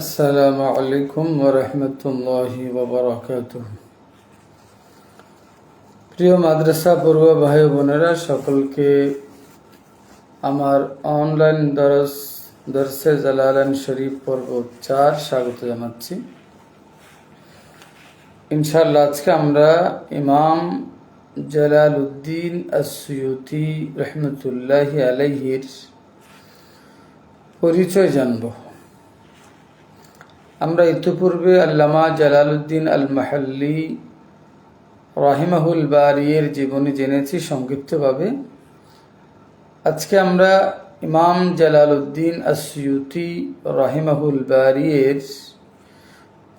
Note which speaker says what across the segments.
Speaker 1: আসসালামু আলাইকুম ওয়া রাহমাতুল্লাহি ওয়া বারাকাতুহু। প্রিয় মাদ্রাসা পড়ুয়া ভাই বোনেরা, সকলকে আমার অনলাইন দরসে জালালান শরীফ পর্ব 4 স্বাগত জানাচ্ছি। ইনশাআল্লাহ আজকে আমরা ইমাম জালালউদ্দিন আস-সুয়ুতি রাহমাতুল্লাহি আলাইহির পরিচয় জানব। আমরা ইতিপূর্বে আল্লামা জালালউদ্দিন আল মাহাল্লি রাহিমাহুল বারিয়ের জীবনী জেনেছি সংক্ষিপ্তভাবে। আজকে আমরা ইমাম জালালউদ্দিন আস-সুয়ুতি রাহিমাহুল বারিয়ের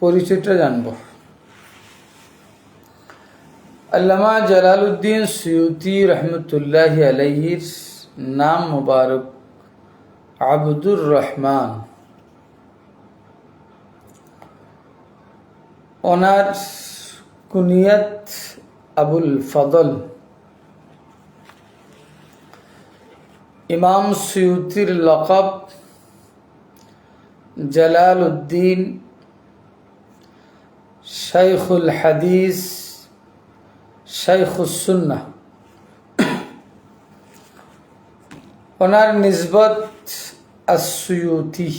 Speaker 1: পরিচয়টা জানব। আল্লামা জালালউদ্দিন সুয়ুতি রহমতুল্লাহি আলাইহির নাম মুবারক আব্দুর রহমান। ওনার কুনিয়াত আবুল ফদল। ইমাম সুয়ুতির লকব জালালউদ্দিন, শাইখুল হাদিস, শাইখুস সুন্নাহ। ওনার নিসবত আস-সুয়ুতি।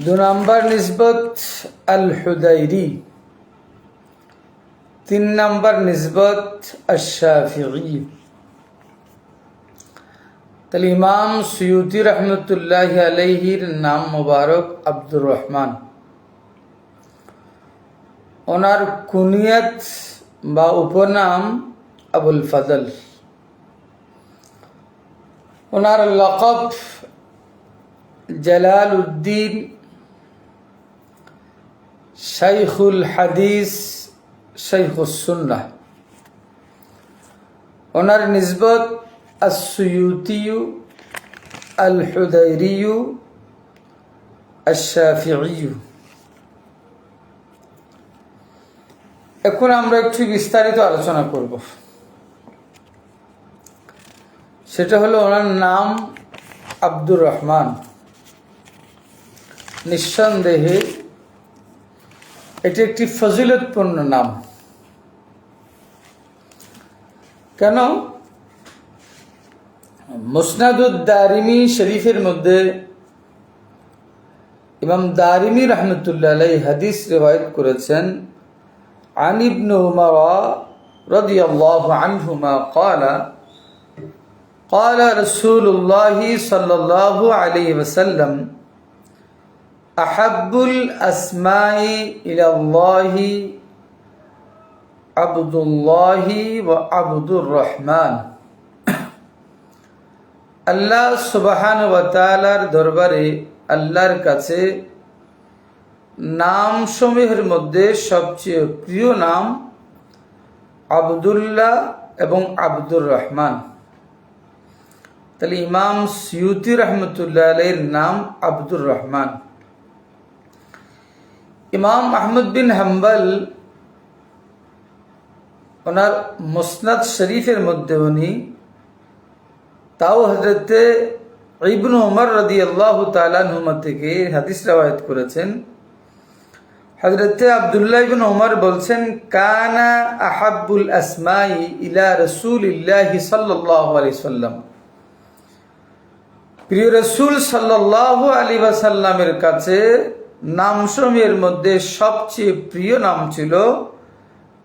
Speaker 1: 2 নম্বর নিসবত আল হুদাইরি। 3 নম্বর নিসবত আশ-শাফিঈ। তাহলে ইমাম সুয়ুতি রহমতুল্লাহি আলাইহির নাম মুবারক আব্দুর রহমান। ওনার কুনিয়াত বা উপনাম আবুল ফজল। ওনার লকব জালালউদ্দিন, শাইখুল হাদিস, শাইখুস সুন্নাহ। ওনার নিসবত আস-সুয়ুতি, আল হুদাইরি, আশ-শাফিঈ। এখন আমরা একটু বিস্তারিত আলোচনা করব। সেটা হলো ওনার নাম আব্দুর রহমান। নিঃসন্দেহে এটি একটি ফজিলতপূর্ণ নাম। কেন? মুসনাদুদ দারিমি শরীফের মধ্যে ইমাম দারিমি রহমতুল্লাহ আলাইহি হাদিস রিওয়ায়াত করেছেন, আন ইবনে উমর রাদিয়াল্লাহু আনহুমা ক্বালা قال رسول الله صلى الله عليه وسلم أحب الأسماء إلى الله عبد الله وعبد الرحمن। আল্লাহ সুবহানাহু ওয়া তাআলার দরবারে আল্লাহর কাছে নাম সমূহের মধ্যে সবচেয়ে প্রিয় নাম আব্দুল্লাহ এবং আব্দুর রহমান। তাহলে ইমাম সুয়ুতি রহমতুল্লাহ আলাইহির নাম আব্দুর রহমান। ইমাম আহমদ বিন হাম্বল ওনার মুসনাদ শরীফের মধ্যে উনি তাও হযরতে ইবনে উমর রাদিয়াল্লাহু তাআলা আনহুমা থেকে হাদিস রওয়ায়াত করেছেন। হযরতে আব্দুল্লাহ ইবনে উমর বলছেন, কানা আহাব্বুল আসমাই ইলা রাসূলিল্লাহি সাল্লাল্লাহু আলাইহি ওয়াসাল্লাম। প্রিয় রাসূল সাল্লাল্লাহু আলাইহি ওয়াসাল্লামের কাছে নামসমূহের মধ্যে সবচেয়ে প্রিয় নাম ছিল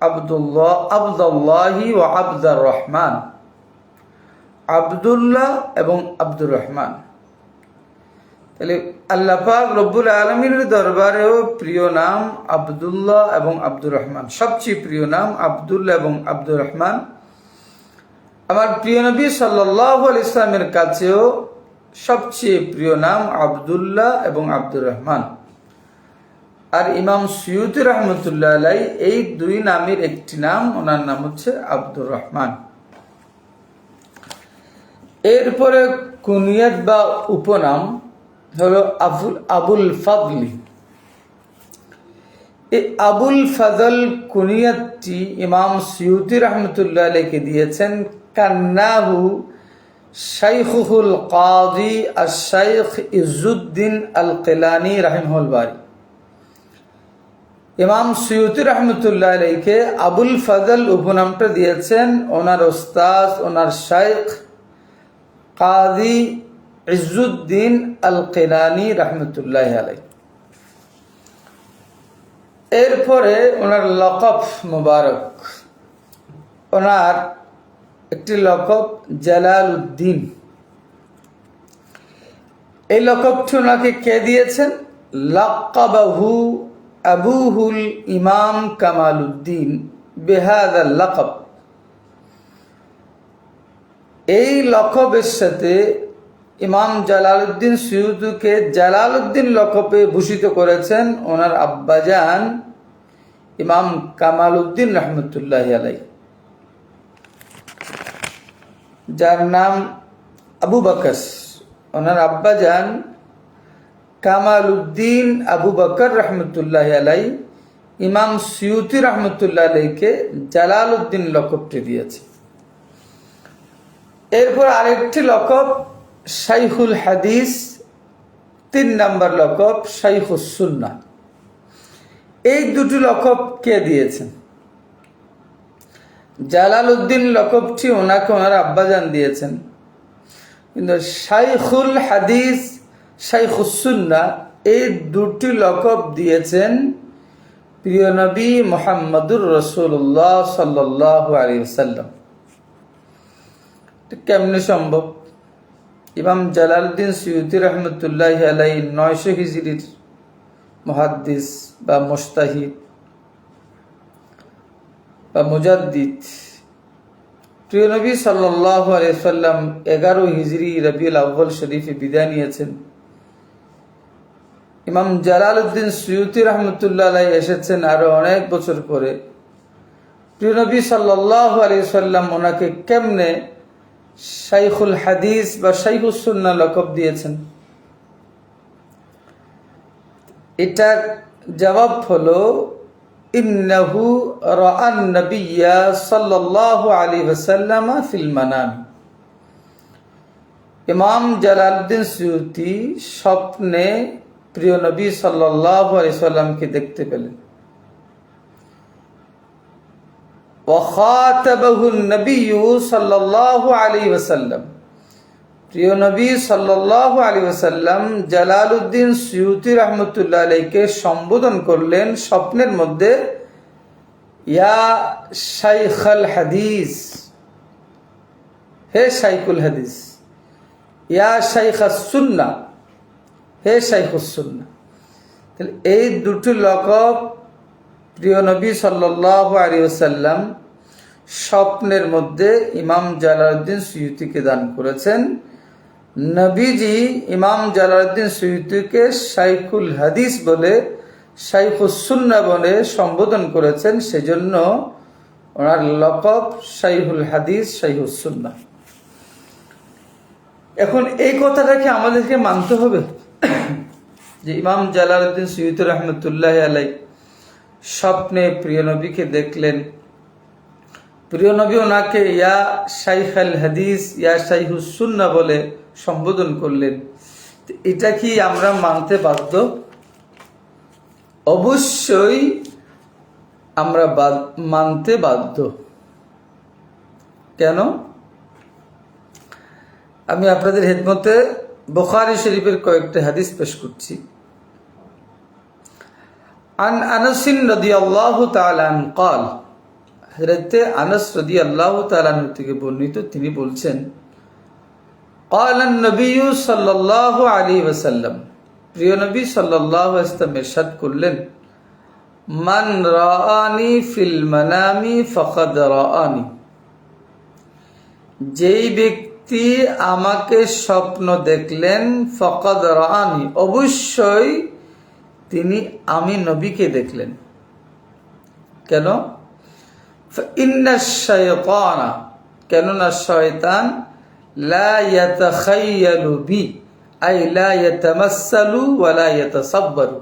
Speaker 1: আব্দুল্লাহি ওয়া আব্দুর রহমান। আব্দুল্লাহ এবং আব্দুর রহমান। তাহলে আল্লাহ পাক রব্বুল আলামিনের দরবারেও প্রিয় নাম আব্দুল্লাহ এবং আব্দুর রহমান। সবচেয়ে প্রিয় নাম আব্দুল্লাহ এবং আব্দুর রহমান। আমার প্রিয় নবী সাল্লাল্লাহু আলাইহি ওয়াসাল্লামের কাছেও সবচেয়ে প্রিয় নাম আব্দুল্লাহ এবং আব্দুর রহমান। আর ইমাম সুয়ুতি রহমতুল্লাহ আলাইহি এই 2 নামের একটি নাম, ওনার নাম হচ্ছে আব্দুর রহমান। এরপরে কুনিয়াত বা উপনাম হলো আবুল ফজলি। এই আবুল ফজল কুনিয়াতটি ইমাম সুয়ুতি রহমতুল্লাহ আলাইহিকে দিয়েছেন কান্নাহু শাইখুল কাযী আশ-শাইখ ইজ্জুদ্দিন আল-কিলানী রাহিমাহুল বারী। ইমাম সুয়ুতী রহমতুল্লাহ আলাইহিকে আবুল ফজল উপনামটা দিয়েছেন ওনার ওস্তাদ, ওনার শাইখ কাজী ইজ্জুদ্দিন আল-কিলানী রহমতুল্লাহ আলাইহি। এরপরে ওনার লকব মুবারক, ওনার একটি লকব জালালউদ্দিন। এই লকবটি ওনাকে কে দিয়েছেন? লাক্কাবাহু আবুহুল ইমাম কামালউদ্দিন বিহাযাল লাকব। এই লকবের সাথে ইমাম জালালউদ্দিন সুয়ুতীকে জালালউদ্দিন লকবে ভূষিত করেছেন ওনার আব্বাজান ইমাম কামালউদ্দিন রহমতুল্লাহ আলাইহি, যার নাম আবু বকর। ওনার আব্বাজান কামালউদ্দিন আবু বকর রহমতুল্লাহ আলাইহি ইমাম সুয়ুতী রহমতুল্লাহ আলাইহিকে জালালউদ্দিন লকবটি দিয়েছে। এরপর আরেকটি লকব শাইখুল হাদিস, 3 নম্বর লকব শাইখুস সুন্নাহ। এই দুটি লকব কে দিয়েছেন? জালালউদ্দিন লকবটি ওনাকে ওনার আব্বাজান দিয়েছেন, কিন্তু শাইখুল হাদিস, শাইখুস সুন্নাহ এই দুটি লকব দিয়েছেন প্রিয় নবী মুহাম্মদুর রাসূলুল্লাহ সাল্লাল্লাহু আলাইহি ওয়াসাল্লাম। কেমনে সম্ভব? ইমাম জালালউদ্দিন সুয়ুতী রহমতুল্লাহ আলাইহি 900 হিজরির মুহাদ্দিস বা মুজতাহিদ বা মুজাদ্দিদ। প্রিয় নবী সাল্লাল্লাহু আলাইহি ওয়াসাল্লাম 11 হিজরি রবিউল আউয়াল শরীফে বিদায় নিয়েছেন। ইমাম জালালউদ্দিন সুয়ুতী রহমতুল্লাহ আলাইহি এসেছেন আরো অনেক বছর পরে। প্রিয় নবী সাল্লাল্লাহু আলাইহি ওয়াসাল্লাম ওনাকে কেমনে শাইখুল হাদিস বা শাইখুস সুন্নাহ লকব দিয়েছেন? এটার জবাব হলো ইন্নাহু রাআন নবিয়্যা সাল্লাল্লাহু আলাইহি ওয়াসাল্লাম ফিল মানাম। ইমাম জালালউদ্দিন সুয়ুতী স্বপ্নে প্রিয় নবী সাল্লাল্লাহু আলাইহি ওয়াসাল্লামকে দেখতে পেলেন। ওয়াখাতাবাহুন নবিয়্যু সাল্লাল্লাহু আলাইহি ওয়াসাল্লাম। প্রিয় নবী সাল্লাল্লাহু আলাইহি ওয়াসাল্লাম জালালউদ্দিন সুয়ুতী রাহমাতুল্লাহ আলাইহিকে সম্বোধন করলেন স্বপ্নের মধ্যে, ইয়া শাইখাল হাদিস, হে শাইখুল হাদিস, ইয়া শাইখাস সুন্নাহ, হে শাইখুস সুন্নাহ। তাহলে এই দুটি লকব প্রিয় নবী সাল্লাল্লাহু আলাইহি ওয়াসাল্লাম স্বপ্নের মধ্যে ইমাম জালালউদ্দিন সুয়ুতীকে দান করেছেন। নবীজি ইমাম জালালউদ্দিন সুয়ুতীকে শাইখুল হাদিস বলে, শাইখুস সুন্নাহ বলে সম্বোধন করেছেন, সেজন্য ওনার লকব শাইখুল হাদিস, শাইখুস সুন্নাহ। এখন এই কথাটাকে আমাদেরকে মানতে হবে যে ইমাম জালালউদ্দিন সুয়ুতী রহমতুল্লাহ আলাইহি স্বপ্নে প্রিয় নবীকে দেখলেন, প্রিয় নবী ওনাকে ইয়া শাইখাল হাদিস, ইয়া শাইখুস সুন্নাহ বলে সম্বোধন করলেন। এটা কি আমরা মানতে বাধ্য? অবশ্যই আমরা মানতে বাধ্য। কেন? আমি আপনাদের খেদমতে বুখারী শরীফের কয়েকটা হাদিস পেশ করছি। আন আনাস রাদিয়াল্লাহু তাআলা আন قال, হযরত আনাস রাদিয়াল্লাহু তাআলা থেকে বর্ণিত, তিনি বলছেন, قال النبي صلى الله عليه وسلم, প্রিয় নবী সাল্লাল্লাহু আলাইহি ওয়াসাল্লাম ইরশাদ করলেন, মান রাআনি ফিল মানামি ফাকাদ রাআনি, যেই ব্যক্তি আমাকে স্বপ্ন দেখলেন, ফাকাদ রাআনি, অবশ্যই তিনি আমি নবীকে দেখলেন। কেন? ইন্নাশ শাইতানা, কেননা শয়তান লা ইয়াতাখায়্যালু বি, আই লা ইয়াতামাসসালু ওয়া লা ইয়াতাসাব্বারু,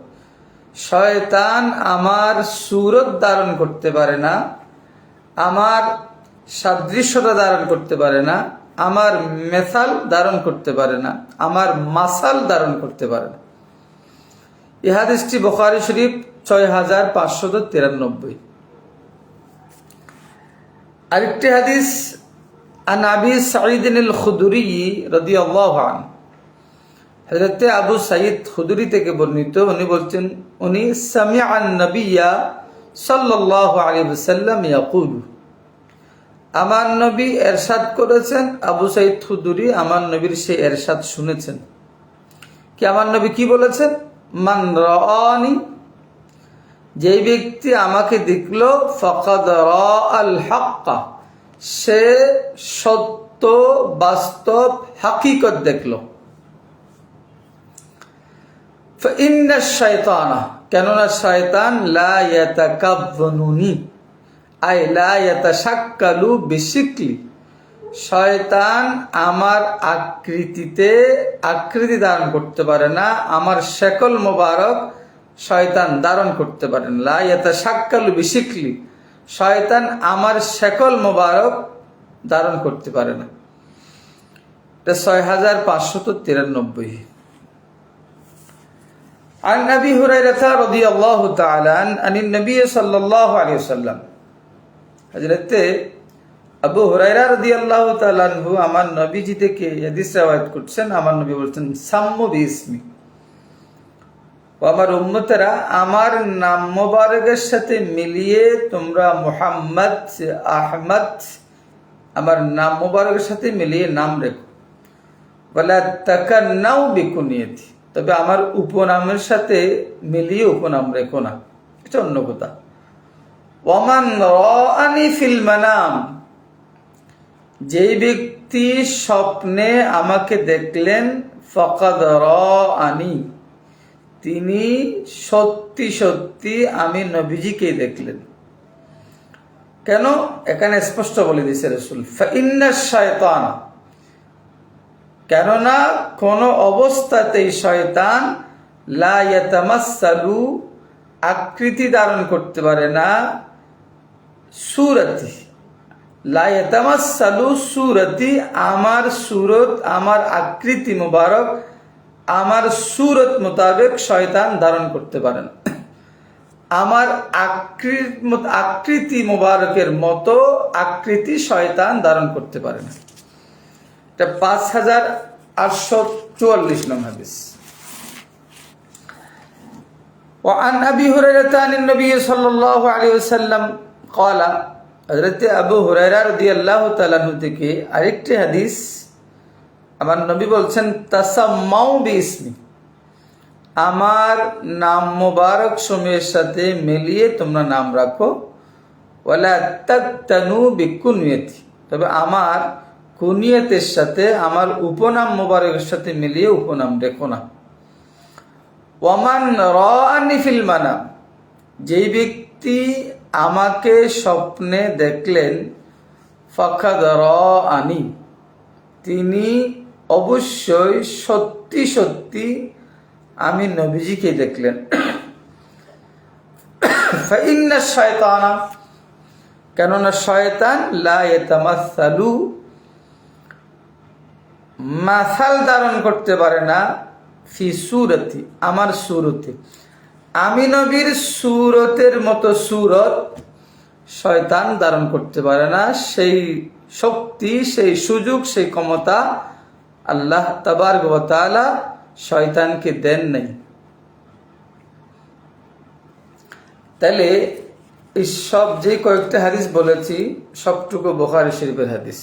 Speaker 1: শয়তান আমার সূরত ধারণ করতে পারে না, আমার সাদৃশ্যতা ধারণ করতে পারে না, আমার মেসাল ধারণ করতে পারে না, আমার মাসাল ধারণ করতে পারে না। এই হাদিসটি বুখারী শরীফ 6593। আরেকটি হাদিস আন আবি সাঈদ আল খুদরি রাদিয়াল্লাহু আনহু, হযরত আবু সাঈদ খুদরি থেকে বর্ণিত, উনি বলছেন, উনি সামিআন নবিয়্যা সাল্লাল্লাহু আলাইহি ওয়াসাল্লাম ইয়াকুলু, আমার নবী এরশাদ করেছেন। আবু সাঈদ খুদরি আমার নবীর সেই এরশাদ শুনেছেন। কি আমার নবী কি বলেছেন? মান রাআনি, যেই ব্যক্তি আমাকে দেখলো, ফাকাদ রাআল হাক্কা, সে সত্য বাস্তব হাকিকত দেখলো। ফাইন্না শাইতানা, কেননা শয়তান লা ইয়াতাকাব্বানুনি আই লা ইয়াতাশাক্কালু বিশিকলি, শয়তান আমার আকৃতি ধারণ করতে পারে না, আমার শেকল মোবারক শয়তান ধারণ করতে পারে না। লা ইয়াতাশাক্কালু বিশিকলি, শয়তান আমার শেকল মোবারক ধারণ করতে পারে না। এটা 6593। عن أبي هريرة رضي الله تعالى عن النبي صلى الله عليه وسلم, হযরত আবু হুরায়রা রাদিয়াল্লাহু তাআলা আনহু আমার নবীজি থেকে হাদিস রওয়ায়াত করছেন। আমার নবী বলছেন, সাম্মু বিইসমি, ও আমার উম্মতেরা, আমার নাম মোবারকের সাথে মিলিয়ে তোমরা মুহাম্মদ, আহমদ, আমার নাম মোবারকের সাথে মিলিয়ে নাম রেখো। ওয়ালা তাকান্নাউ বিকুনিয়াতি, তবে আমার উপনামের সাথে মিলিয়ে উপনাম রেখো না, এটা অন্য কথা। ওয়ামান রাআনি ফিল মানাম, যেই ব্যক্তি স্বপ্নে আমাকে দেখলেন, ফাকাদ রাআনি, তিনি সত্যি সত্যি আমি নবীজিকে দেখলেন। কেন? এখানে স্পষ্ট বলে দিয়েছে রাসূল, ফাইন্না শায়তান, কেননা কোন অবস্থাতেই শয়তান লা ইয়াতামাসসালু, আকৃতি ধারণ করতে পারে না, সুরতি, লা ইয়াতামাসসালু সুরতি, আমার সুরত, আমার আকৃতি মুবারক, আমার সুরত মোতাবেক শয়তান ধারণ করতে পারে না। আমার আকৃতি মুবারকের মতো আকৃতি শয়তান ধারণ করতে পারে না। এটা 5844 নং হাদিস। وعن أبي هريرة عن النبي صلى الله عليه وسلم قال, হযরত আবু হুরায়রা রাদিয়াল্লাহু তাআলা আনহু থেকে আরেকটি হাদিস, আমার নবী বলছেন, তাসাম্মাউ বিইসমি, আমার নাম মোবারক সমূহের সাথে মিলিয়ে তোমরা নাম রাখো। ওয়ালা তাকতানু বিকুনিয়াতি, তবে আমার কুনিয়তের সাথে, আমার উপনাম মোবারকের সাথে মিলিয়ে উপনাম রেখো না। ওয়ামান রাআনি ফিল মানাম, যেই ব্যক্তি আমাকে স্বপ্নে দেখলেন, ফাকাদ রাআনি, তিনি অবশ্যই সত্যি সত্যি আমি নবীজিকে দেখলেন। ফাইন্না শায়তানা, কেননা শয়তান লা ইয়াতামাসসালু, মাসাল ধারণ করতে পারে না, ফি সুরতি, আমার সুরতে, আমি নবীর সুরতের মতো সুরত শয়তান ধারণ করতে পারে না। সেই শক্তি, সেই সুযোগ, সেই ক্ষমতা আল্লাহ তাবারক ওয়া তাআলা শয়তানকে দেন নাই। তাহলে এই সব যে কয়েকটা হাদিস বলেছি, সবটুকু বুখারী শরীফের হাদিস।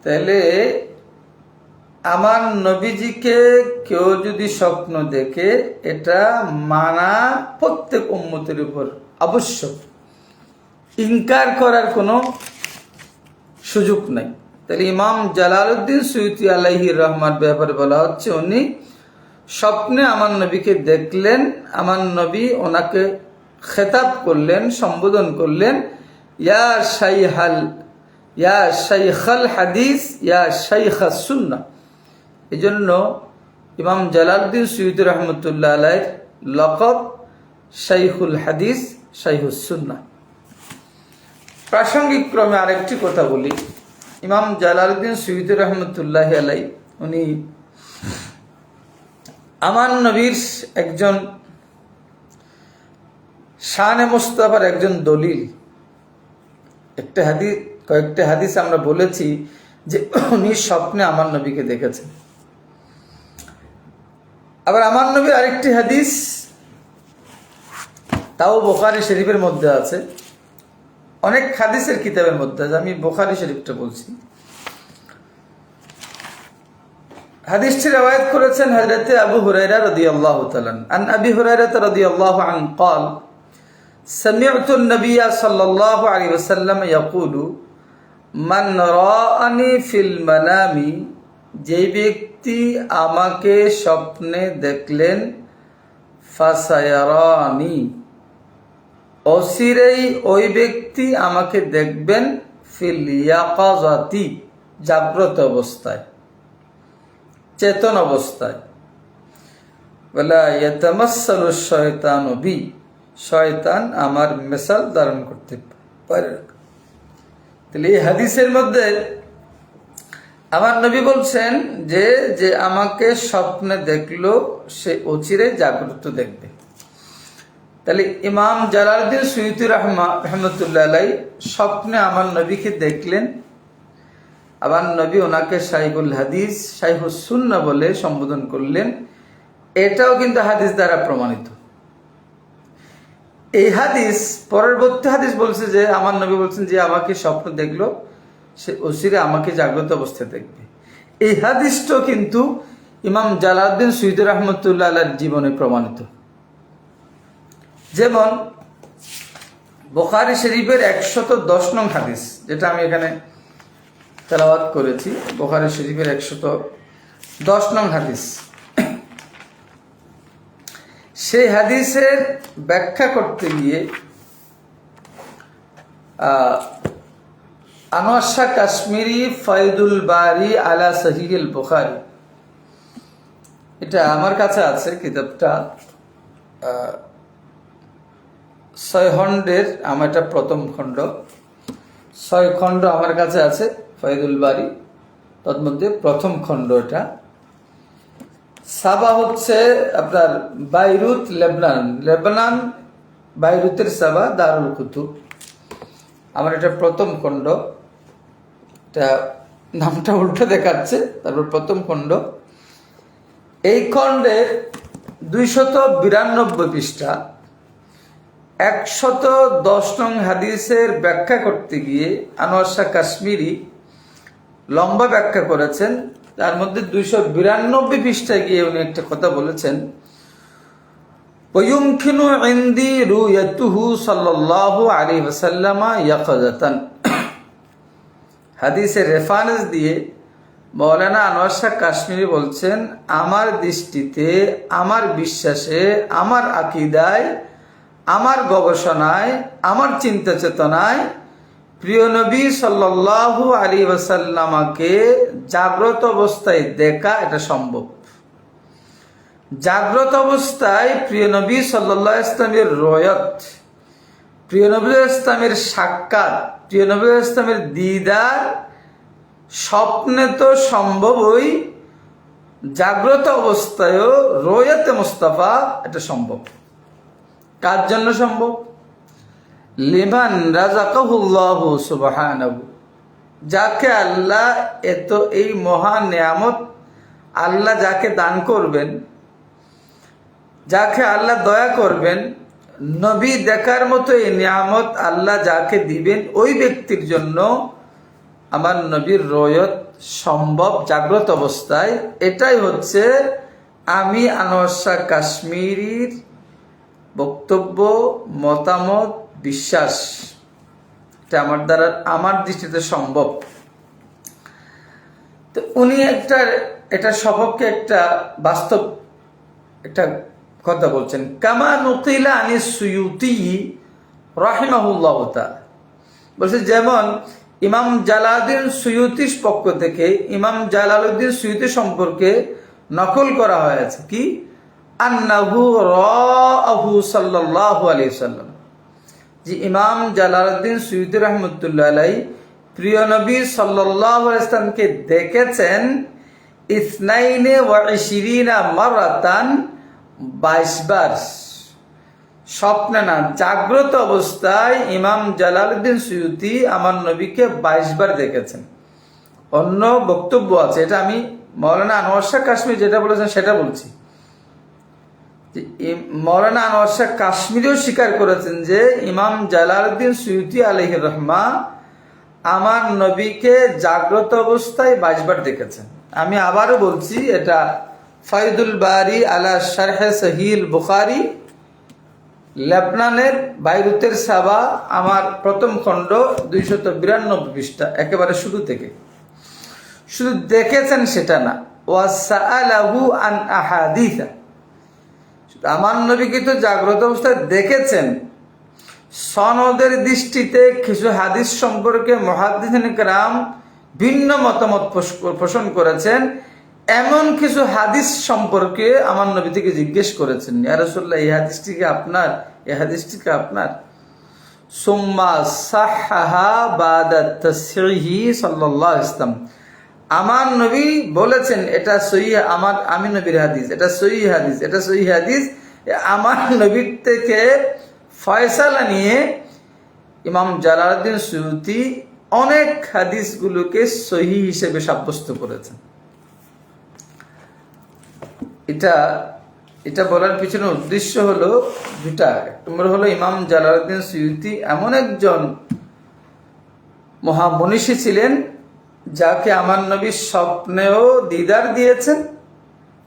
Speaker 1: তাহলে আমার নবীজিকে কেউ যদি স্বপ্ন দেখে, এটা মানা প্রত্যেক উম্মতের উপর আবশ্যক, ইনকার করার কোনো সুযোগ নাই। তাহলে ইমাম জালালউদ্দিন সুয়ুতি আলাইহির রহমার ব্যাপারে বলা হচ্ছে, উনি স্বপ্নে আমার নবীকে দেখলেন, আমার নবী ওনাকে খেতাব করলেন, সম্বোধন করলেন, ইয়া শাইখাল হাদিস, ইয়া শাইখাস সুন্নাহ। এই জন্য ইমাম জালালউদ্দিন সুয়ুতি রহমতুল্লাহ আলাইহির লকব শাইখুল হাদিস, শাইখুস সুন্নাহ। প্রাসঙ্গিক ক্রমে আরেকটি কথা বলি, ইমাম জালালউদ্দিন সুয়ুতী রহমতুল্লাহ আলাই উনি আমার নবীর একজন শানে মুস্তাফার একজন দলিল। কয়েকটা হাদিস আমরা বলেছি যে উনি স্বপ্নে আমার নবীকে দেখেছেন। আবার আমার নবীর আরেকটি হাদিস, তাও বুখারী শরীফের মধ্যে আছে, অনেক হাদিসের কিতাবের মধ্যে আছে, আমি বুখারী শরীফটা বলছি। হাদিসটি রওয়ায়াত করেছেন হযরত আবু হুরায়রা রাদিয়াল্লাহু তাআলা আন আবি হুরায়রা রাদিয়াল্লাহু আনহু قال سمعت النبي صلى الله عليه وسلم يقول من رآني في المنام, যে ব্যক্তি আমাকে স্বপ্নে দেখলেন, ফাসায়ারানি, অচিরেই ওই ব্যক্তি আমাকে দেখবেন, ফিল ইয়াকাযাতি, জাগ্রত অবস্থায়, চেতন অবস্থায়, ওয়ালা ইয়াতামাসসালু শায়তানু বি, শয়তান আমার মিসাল ধারণ করতে পারে। তাহলে এই হাদিসের মধ্যে আমার নবী বলছেন যে যে আমাকে স্বপ্নে দেখলো সে অচিরে জাগ্রত দেখবে। তাহলে ইমাম জালালউদ্দিন সুয়ুতী রহমতুল্লাহ আলাই স্বপ্নে আমার নবীকে দেখলেন, আমার নবী ওনাকে শাইখুল হাদিস, শাইখুস সুন্নাহ বলে সম্বোধন করলেন। এটাও কিন্তু হাদিস দ্বারা প্রমাণিত। এই হাদিস, পরবর্তী হাদিস বলছে যে আমার নবী বলছেন যে আমাকে স্বপ্ন দেখলো সে অচিরে আমাকে জাগ্রত অবস্থায় দেখবে। এই হাদিসটাও কিন্তু ইমাম জালালউদ্দিন সুয়ুতী রহমতুল্লাহ আলাইহির জীবনে প্রমাণিত। যেমন বুখারী শরীফের 110 নং হাদিস, যেটা আমি এখানে তেলাওয়াত করেছি, বুখারী শরীফের 110 নং হাদিস। সেই হাদিসের ব্যাখ্যা করতে গিয়ে আনোয়ার শাহ কাশ্মীরি ফায়দুল বারি আলা সহিহুল বুখারী, এটা আমার কাছে আছে কিতাবটা, 6 খণ্ডের, আমার এটা প্রথম খণ্ড, 6 খণ্ড আমার কাছে আছে ফায়দুল বারি, তার মধ্যে প্রথম খণ্ড। এটা সাবা হচ্ছে আপনার বাইরুত, লেবানন বাইরুতের সাবা, দারুল কুতুব। আমার এটা প্রথম খণ্ড, এটা নামটা উল্টো দেখাচ্ছে, তারপর প্রথম খণ্ড। এই খণ্ডে 292 পৃষ্ঠা, 110 নং হাদিসের ব্যাখ্যা করতে গিয়ে আনোয়ার শাহ কাশ্মীরি লম্বা ব্যাখ্যা করেছেন। তার মধ্যে 292 পৃষ্ঠায় গিয়ে উনি একটা কথা বলেছেন, ওয়ুমকিনু ইনদি রুয়াতুহু সাল্লাল্লাহু আলাইহি ওয়াসাল্লাম ইয়াকাযাতান। হাদিসের রেফারেন্স দিয়ে মাওলানা আনোয়ার শাহ কাশ্মীরি বলছেন, আমার দৃষ্টিতে, আমার বিশ্বাসে, আমার আকীদায়, আমার গবেষণায়, আমার চিন্তা চেতনায় প্রিয় নবী সাল্লাল্লাহু আলাইহি ওয়াসাল্লামকে জাগ্রত অবস্থায় দেখা এটা সম্ভব। জাগ্রত অবস্থায় প্রিয় নবী সাল্লাল্লাহু আলাইহি ওয়াসাল্লামের রয়ত, প্রিয় নবী ইসলামের সাক্ষাৎ, প্রিয় নবী ইসলামের দিদার স্বপ্নে তো সম্ভবই, জাগ্রত অবস্থায়ও রয়তে মুস্তাফা এটা সম্ভব। কার জন্য সম্ভব? লিমান রাযাকাহুল্লাহু সুবহানাহু, যাকে আল্লাহ এত এই মহান নিয়ামত আল্লাহ যাকে দান করবেন, যাকে আল্লাহ দয়া করবেন, নবী দেখার মতো এই নিয়ামত আল্লাহ যাকে দিবেন, ওই ব্যক্তির জন্য আমার নবীর রয়ত সম্ভব জাগ্রত অবস্থায়। এটাই হচ্ছে আমি আনোয়ার শাহ কাশ্মীরির বক্তব্য, মতামত, বিশ্বাস। এটা আমার দৃষ্টিতে সম্ভব। তো উনি এটা সপক্ষে একটা বাস্তব একটা কথা বলছেন। কামা নুকিলা আনি সুয়ুতি রাহিমাহুল্লাহ তাআলা, বলছে যেমন ইমাম জালালউদ্দিন সুয়ুতির পক্ষ থেকে ইমাম জালালউদ্দিন সুয়ুতি সম্পর্কে নকল করা হয়েছে কি, আন্নাহু রাআহু সাল্লাল্লাহু আলাইহি ওয়াসাল্লাম, যে ইমাম জালালউদ্দিন সুয়ুতি রাহমাতুল্লাহ আলাইহি প্রিয় নবী সাল্লাল্লাহু আলাইহি ওয়াসাল্লামকে দেখেছেন ইসনাইনে ওয়া ইশরিনা মারাতান, 22 বার। স্বপ্নে না, জাগ্রত অবস্থায় ইমাম জালালউদ্দিন সুয়ুতি আমার নবীকে 22 বার দেখেছেন। অন্য বক্তব্য আছে, এটা আমি মাওলানা আনোয়ার শাহ কাশ্মীর যেটা বলেছেন সেটা বলছি। মাওলানা আনোয়ার শাহ কাশ্মীরেও স্বীকার করেছেন যে ইমাম জালালউদ্দিন সুয়ুতি আলাইহির রহমা আমার নবীকে জাগ্রত অবস্থায় 22 বার দেখেছেন। আমি আবারও বলছি, এটা ফায়দুল বারি আলা শারহে সহিহ বুখারী, লেবনানের বাইরুতের সাবা, আমার প্রথম খণ্ড 292 পৃষ্ঠা, একেবারে শুরু থেকে। শুধু দেখেছেন সেটা না, ওয়াসাআলাহু আন আহাদিসা, আমার নবীকে তো জাগ্রত অবস্থায় দেখেছেন। সনদের দৃষ্টিতে কিছু হাদিস সম্পর্কে মুহাদ্দিসিন কেরাম ভিন্ন মতামত পোষণ করেছেন। এমন কিছু হাদিস সম্পর্কে আমার নবী থেকে জিজ্ঞেস করেছেন, ইয়া রাসূলুল্লাহ, এই হাদিসটিকে আপনার, এই হাদিসটিকে আপনার। সুম্মা সাহহা বাদা তাসহিহি সাল্লাল্লাহু আলাইহি ওয়াসাল্লাম, আমার নবী বলেছেন এটা সহিহ, আমি নবীর হাদিস, এটা সহিহ হাদিস, এটা সহিহ হাদিস। আমার নবীর থেকে ফয়সালা নিয়ে ইমাম জালালউদ্দিন সুয়ুতি অনেক হাদিসগুলোকে সহিহ হিসেবে সাব্যস্ত করেছেন। এটা বলার পিছনে উদ্দেশ্য হলো দুটা। এক নম্বর হলো ইমাম জালালউদ্দিন সুয়ুতি এমন একজন মহামনীষী ছিলেন যাকে আমার নবী স্বপ্নেও দিদার দিয়েছেন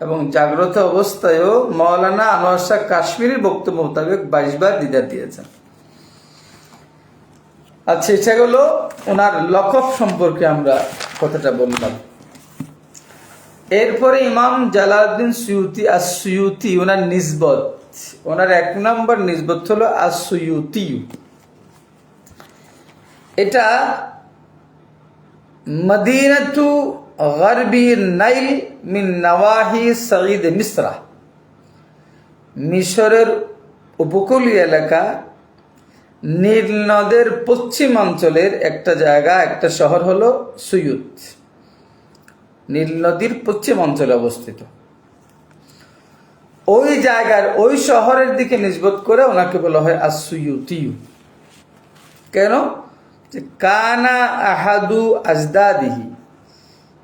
Speaker 1: এবং জাগ্রত অবস্থায়ও মাওলানা আনোয়ার শাহ কাশ্মীরের বক্তব্য মোতাবেক 22 বার দিদার দিয়েছেন। আচ্ছা, এটা হলো ওনার লকব সম্পর্কে আমরা কথাটা বললাম। এরপরে ইমাম জালালউদ্দিন সুয়ুতি আস-সুয়ুতি, ওনার নিসবত, ওনার 1 নম্বর নিসবত হলো আস-সুয়ুতি। এটা মদিনাতু গরবি নাইল মিন নওয়াহি সঈদ মিসরা, মিশরের উপকূলীয় এলাকা, নীল নদের পশ্চিমাঞ্চলের একটা জায়গা, একটা শহর হলো সুয়ুত, নীল নদীর পশ্চিম অঞ্চলে অবস্থিত। ওই জায়গার, ওই শহরের দিকে নিসবত করে ওনাকে বলা হয় আস-সুয়ুতি। কেন? কানা আহাদু আজদাদিহি,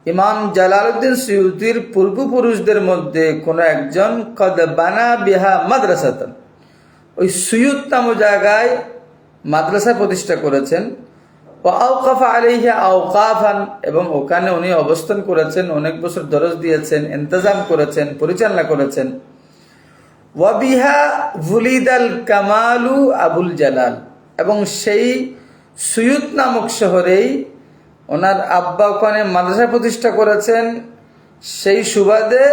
Speaker 1: ইমাম জালালউদ্দিন সুয়ুতির পূর্বপুরুষদের মধ্যে কোন একজন কদ বানা বিহা মাদ্রাসাতান, ওই সুয়ুত নামক জায়গায় মাদ্রাসা প্রতিষ্ঠা করেছেন। ওয়া আওকাফা আলাইহি আওকাফান, এবং ওখানে উনি অবস্থান করেছেন, অনেক বছর দরস দিয়েছেন, ইন্তজাম করেছেন, পরিচালনা করেছেন। ওয়া বিহা ভুলিদাল কামালু আবুল জালাল, এবং সেই সুয়ুত নামক শহরেই ওনার আব্বা ওখানে মাদ্রাসা প্রতিষ্ঠা করেছেন। সেই সুবাদে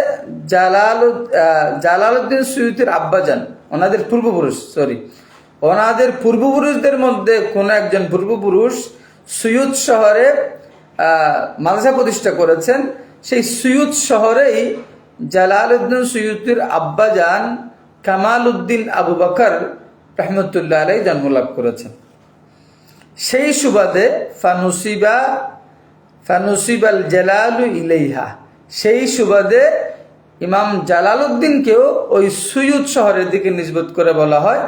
Speaker 1: জালালউদ্দিন সুয়ুতির আব্বাজান, ওনাদের পূর্বপুরুষদের মধ্যে কোন একজন পূর্বপুরুষ সুয়ুত শহরে মাদ্রাসা প্রতিষ্ঠা করেছেন। সেই সুয়ুত শহরেই জালালউদ্দিন সুয়ুতির আব্বাজান কামাল উদ্দিন আবু বকর রহমতুল্লাহ আলাইহি জন্মলাভ করেছেন। সেই সুবাদে ফানুসিবাল জালালু ইলাইহা, সেই সুবাদে ইমাম জালালউদ্দিনকেও ওই সুয়ুত শহরের দিকে নিসবত করে বলা হয়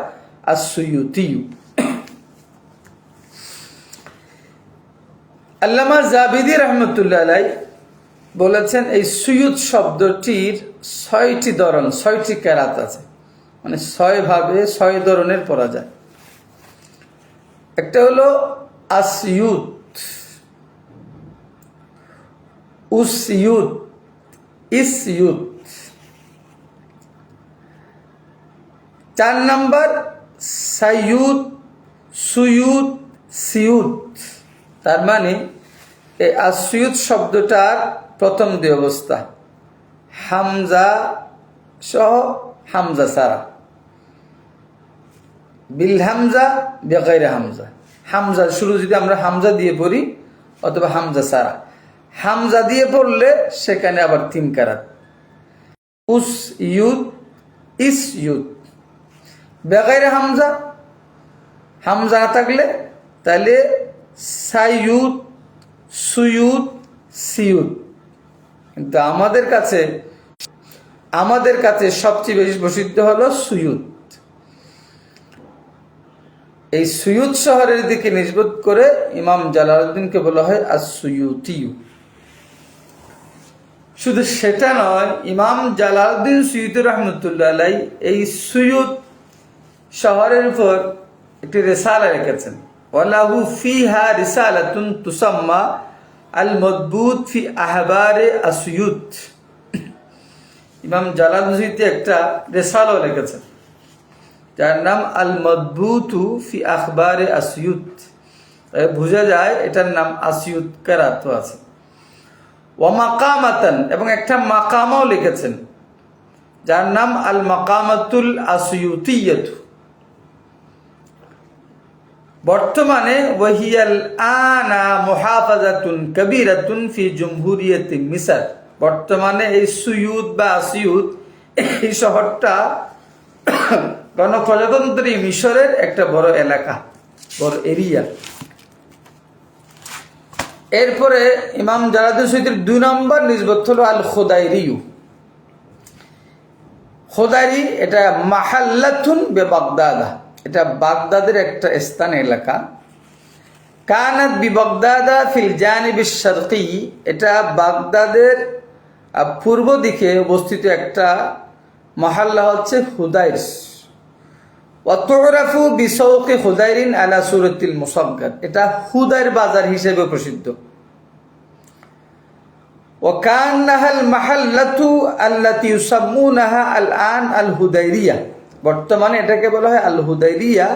Speaker 1: আস-সুয়ুতি। আল্লামা জাবিদি রহমতুল্লাহ আলাইহি বলেছেন এই সুয়ুত শব্দটির 6টি ধরন, 6টি কেরাত আছে, মানে 6 ভাবে 6 ধরনের পড়া যায়। একটা হলো আসইউত, উসইউত, ইসইউত। 4 নম্বর সাইয়ুত, সুয়ুত, সিয়ুত। তার মানে এই আসইউত শব্দটার প্রথম 2 অবস্থা, হামজা সহ হামজা সারা, বিল হামজা বেগাইরে হামজা, হামজা শুরু যদি আমরা হামজা দিয়ে পড়ি অথবা হামজা সারা। হামজা দিয়ে পড়লে সেখানে আবার 3 কারাত, উস ইউত, ইস ইউত। বেগাইরে হামজা, হামজা না থাকলে তাহলে সাইয়ুত, সুয়ুত, সিয়ুত। কিন্তু আমাদের কাছে সবচেয়ে বেশি প্রসিদ্ধ হলো সুয়ুত। এই সুয়ুত শহরের দিকে নিসবত করে ইমাম জালালউদ্দিনকে বলা হয় আস-সুয়ুতিয়ু। শুধু সেটা নয়, ইমাম জালালউদ্দিন সুয়ুতি রহমতুল্লাহ আলাইহি এই সুয়ুত শহরের উপর একটি রিসালা লিখেছেন। ওয়ালাহু ফিহা রিসালাতুন তুসাম্মা আল মদবুত ফি আহবারে আসুয়ুত। ইমাম জালালউদ্দিন সুয়ুতি একটা রিসালা লিখেছেন যার নাম আল মদবুতু ফি আখবারে আসুয়ুত। বোঝা যায় এটার নাম আসিয়ুত কেরাত আছে। ওয়া মাকামাতান, এবং একটা মাকামাও লিখেছেন যার নাম আল মাকামাতুল আসিয়ুতিয়্যাত। বর্তমানে ওয়াহিয়াল আনা মুহাফাজাতুন কবীরাতুন ফি জমহুরিয়্যাতি মিসর। বর্তমানে এই সুয়ুত বা আসিয়ুত এই শহরটা গণপ্রজাতন্ত্রী মিশরের একটা বড় এলাকা, বড় এরিয়া। এরপরে ইমাম জালালউদ্দিন সুয়ুতির 2 নম্বর নিসবত হলো আল খুদাইরিয়ু। খুদাইরি এটা মাহাল্লাতুন বে বাগদাদা, এটা বাগদাদের একটা স্থান, এলাকা। কানাত বি বাগদাদা ফিল জানিবিশ শারকি, এটা বাগদাদের পূর্ব দিকে অবস্থিত একটা মহল্লা হচ্ছে হুদাইর। ওয়া তুরাফু বিসাউকি হুদাইরিন আলা সুরাতিল মুসাগগার, এটা হুদাইর বাজার হিসেবে প্রসিদ্ধ। ওয়া কানাহাল মাহাল্লাতু আল্লাতী ইউসাম্মুনাহা আল আন আল হুদাইরিয়া, বর্তমানে এটাকে বলা হয় আল হুদাইরিয়া।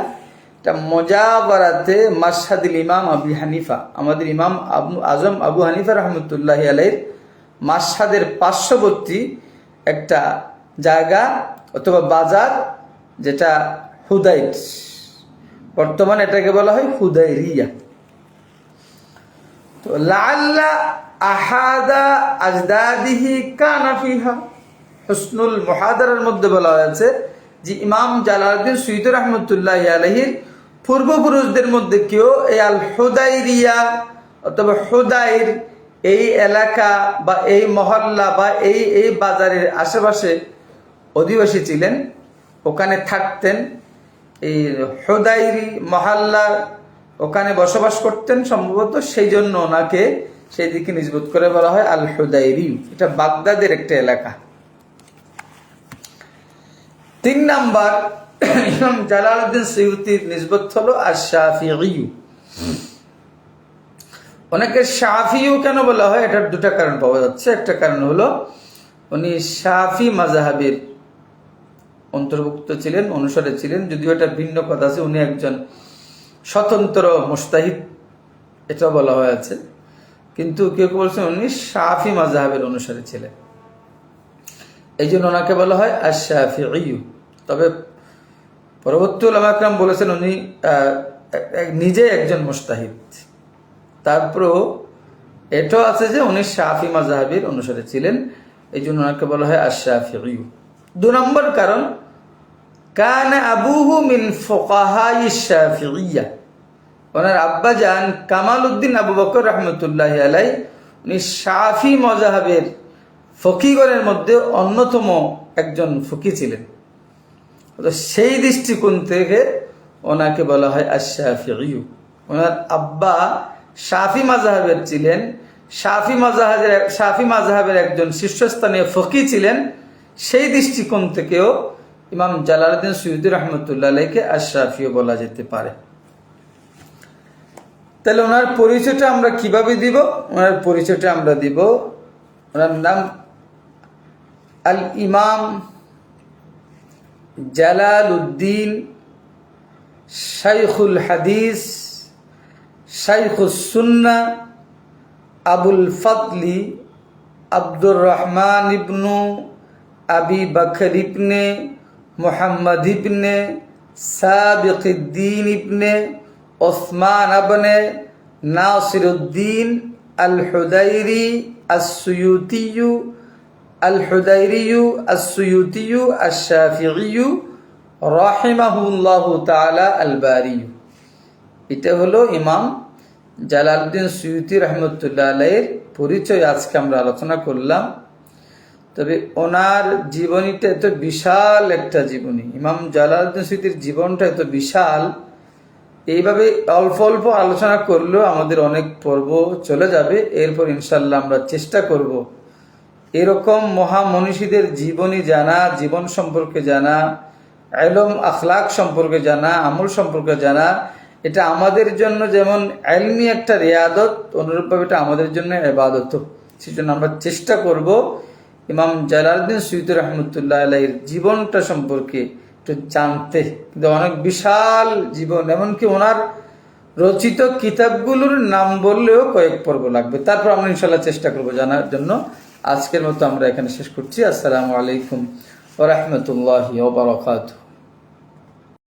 Speaker 1: এটা মুজাওয়ারাতে মাশহাদুল ইমাম আবু হানিফা, আমাদের ইমাম আজম আবু হানিফা রহমতুল্লাহি আলাইহির মাশহাদের পার্শ্ববর্তী একটা জায়গা অথবা বাজার, যেটা হুদাইর। বর্তমানে এটাকে বলা হয় হুদাইরিয়া। তো লাআল্লা আহাদা আজদাদিহি কানা ফিহা, হুসনুল মুহাদারার মধ্যে বলা হয়েছে যে ইমাম জালালউদ্দিন সুয়ুতি রহমতুল্লাহি আলাইহির পূর্বপুরুষদের মধ্যে কেউ এই আল হুদাইরিয়া অথবা হুদাইর এই এলাকা বা এই মহল্লা বা এই বাজারের আশেপাশে অধিবাসী ছিলেন, ওখানে থাকতেন, এই হুদাইরি মহল্লার ওখানে বসবাস করতেন সম্ভবত, সেই জন্য ওনাকে সেই দিকে নিসবত করে বলা হয় আল হুদাইরি। এটা বাগদাদের একটা এলাকা। 3 নাম্বার ইমাম জালালউদ্দিন সুয়ুতির নিসবত হলো আশ-শাফিঈ। অনেকে শাফিউ কেন বলা হয়, এটার 2টা কারণ পাওয়া যাচ্ছে। একটা কারণ হলো উনি শাফি মাযহাবের অন্তর্ভুক্ত ছিলেন, অনুসারে ছিলেন, যদিও এটা ভিন্ন কথা আছে, উনি একজন স্বতন্ত্র মুজতাহিদ এটা বলা হয়েছে, কিন্তু কেউ কেউ বলছেন উনি শাফি মাযহাবের অনুসারে ছিলেন, এই জন্য ওনাকে বলা হয় আশ-শাফিঈ। তবে পরবর্তী উলামা একরাম বলেছেন উনি নিজে একজন মুজতাহিদ। তারপরেও এটাও আছে যে উনি শাফি মাযহাবের অনুসারে ছিলেন, এই জন্য ওনাকে বলা হয় আশ-শাফিঈ। 2 নম্বর কারণ, কানা আবুহু মিন ফুকাহাই শাফিঈয়া, ওনার আব্বাজান কামাল উদ্দিন আবু বকর রহমতুল্লাহি আলাইহি উনি শাফি মাযহাবের ফকিগণের মধ্যে অন্যতম একজন ফকি ছিলেন। তো সেই দৃষ্টিকোণ থেকে ওনাকে বলা হয় আশ-শাফিঈ। ওনার আব্বা শাফি মাযহাবের ছিলেন, শাফি মাযহাবের একজন শীর্ষস্থানীয় ফকি ছিলেন, সেই দৃষ্টিকোণ থেকেও ইমাম জালালউদ্দিন সুয়ুতি রহমতুল্লাহ আলাইহিকে আশ-শাফিঈ বলা যেতে পারে। তাহলে ওনার পরিচয়টা আমরা কিভাবে দিব? ওনার পরিচয়টা আমরা দিব, ওনার নাম আল ইমাম জালালউদ্দিন শাইখুল হাদিস শাইখুস সুন্নাহ আবুল ফদলি আব্দুর রহমান ইবনু আবি বকর ইবনে মুহাম্মদ ইবনে সাবিকুদ্দিন ইবনে ওসমান ইবনে নাসিরউদ্দিন আল হুদাইরি আস-সুয়ুতিয়ু আশ-শাফিঈ রাহিমাহুল্লাহু তাআলা আল বারি। এটা হলো ইমাম জালালউদ্দিন সুয়ুতী রহমতুল্লাহ আলাইহির পরিচয় আজকে আমরা আলোচনা করলাম। তবে ওনার জীবনীটা এত বিশাল একটা জীবনী, ইমাম জালালউদ্দিন সুয়ুতীর জীবনটা এত বিশাল, এইভাবে অল্প অল্প আলোচনা করলেও আমাদের অনেক পর্ব চলে যাবে। এরপর ইনশাল্লাহ আমরা চেষ্টা করব এরকম মহামনীষীদের জীবনী জানা, জীবন সম্পর্কে জানা, ইলম আখলাক সম্পর্কে জানা, আমল সম্পর্কে জানা। এটা আমাদের জন্য যেমন ইলমি একটা রিয়াদত, অনুরূপভাবে এটা আমাদের জন্য ইবাদত। সেজন্য আমরা চেষ্টা করব ইমাম জালালউদ্দিন সুয়ুতী রহমতুল্লাহ আলাইহির জীবনটা সম্পর্কে একটু জানতে। কিন্তু অনেক বিশাল জীবন, এমনকি ওনার রচিত কিতাবগুলোর নাম বললেও কয়েক পর্ব লাগবে। তারপর আমরা ইনশাল্লাহ চেষ্টা করব জানার জন্য। আজকের মতো আমরা এখানে শেষ করছি। আসসালামু আলাইকুম ওয়া রাহমাতুল্লাহি ওয়া বারাকাতুহু।